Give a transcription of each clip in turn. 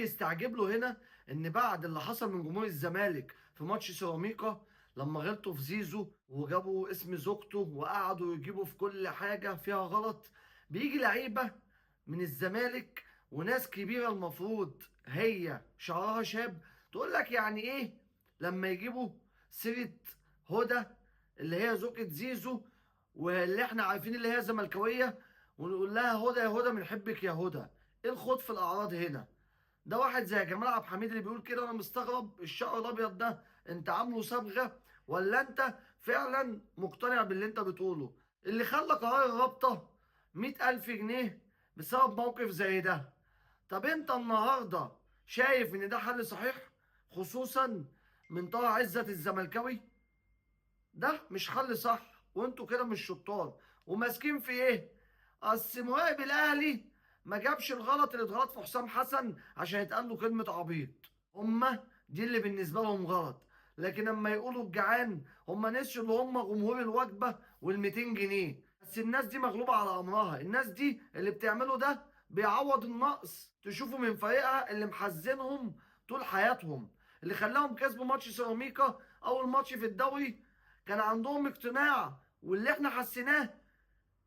بيستعجب له هنا ان بعد اللي حصل من جمهور الزمالك في ماتش سيراميكا، لما غلطوا في زيزو وجابوا اسم زوجته وقعدوا يجيبوا في كل حاجه فيها غلط، بيجي لعيبه من الزمالك وناس كبيره المفروض هي شعرها شاب تقول لك يعني ايه لما يجيبوا سيره هدى اللي هي زوجة زيزو، واللي احنا عارفين اللي هي زملكاويه، ونقول لها هدى يا هدى بنحبك يا هدى. ايه الخوض في الاعراض هنا؟ ده واحد زي جمال عبد الحميد اللي بيقول كده. انا مستغرب الشعر الابيض ده انت عامله صبغه ولا انت فعلا مقتنع باللي انت بتقوله؟ اللي خلى قرار الرابطه 100,000 جنيه بسبب موقف زي ده. طب انت النهارده شايف ان ده حل صحيح؟ خصوصا من طه عزت الزملكاوي. ده مش حل صح، وانتوا كده مش شطار وماسكين في ايه؟ اصل مراقب الاهلي ما جابش الغلط اللي اتغلط في حسام حسن عشان يتقال له كلمه عبيط. هما دي اللي بالنسبه لهم غلط، لكن لما يقولوا الجعان هما نسيوا اللي هما جمهور الوجبه وال200 جنيه. بس الناس دي مغلوبه على امرها، الناس دي اللي بتعمله ده بيعوض النقص تشوفوا من فريقها اللي محزنهم طول حياتهم، اللي خلاهم كسبوا ماتش سيراميكا اول ماتش في الدوري. كان عندهم اقتناع واللي احنا حسيناه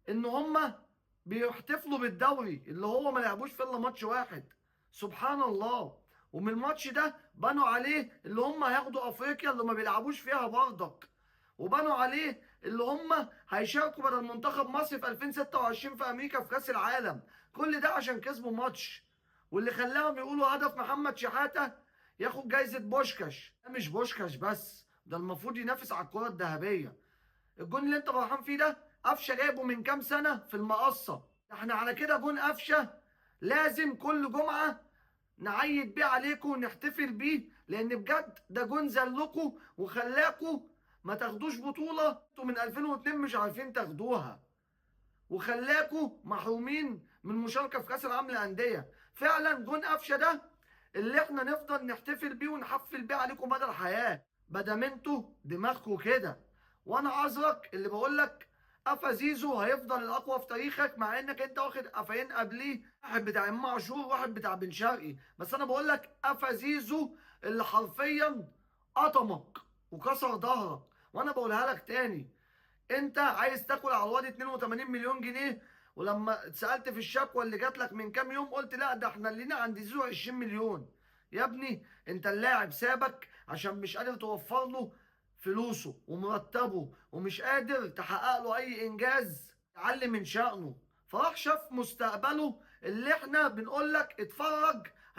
ان هما بيحتفلوا بالدوري اللي هو ما لعبوش فيه الا ماتش واحد. سبحان الله. ومن الماتش ده بنوا عليه اللي هم هياخدوا افريقيا اللي ما بيلعبوش فيها برضك، وبنوا عليه اللي هم هيشاركوا بدل منتخب مصر في 2026 في امريكا في كاس العالم. كل ده عشان كسبوا ماتش، واللي خلاهم يقولوا هدف محمد شحاته ياخد جايزه بوشكاش. ده مش بوشكاش بس، ده المفروض ينافس على الكره الذهبيه. الجون اللي انت فرحان فيه ده قفشه جايبه من كام سنه في المقصه. احنا على كده جون قفشه لازم كل جمعه نعيد بيه عليكم ونحتفل بيه، لان بجد ده جون زلكوا وخلاكوا ما تاخدوش بطوله انتوا من 2002 مش عارفين تاخدوها، وخلاكوا محرومين من المشاركه في كاس العالم للانديه. فعلا جون قفشه ده اللي احنا نفضل نحتفل بيه ونحفل بيه عليكم مدى الحياه، بدل انتوا دماغكم كده. وانا عذرك اللي بقول لك قفا زيزو هيفضل الاقوى في تاريخك، مع انك انت واخد قفاين قبليه، واحد بتاع امام عاشور وواحد بتاع بن شرقي. بس انا بقول لك قفا زيزو اللي حرفيا قطمك وكسر ظهرك. وانا بقولها لك تاني، انت عايز تاكل على الواد 82 مليون جنيه، ولما اتسالت في الشكوى اللي جات لك من كام يوم قلت لا ده احنا لينا عند زيزو 20 مليون. يا ابني انت اللاعب سابك عشان مش قادر توفر له فلوسه ومرتبه، ومش قادر تحقق له اي انجاز يعلي من شأنه، فراح شاف مستقبله اللي احنا بنقول لك اتفرج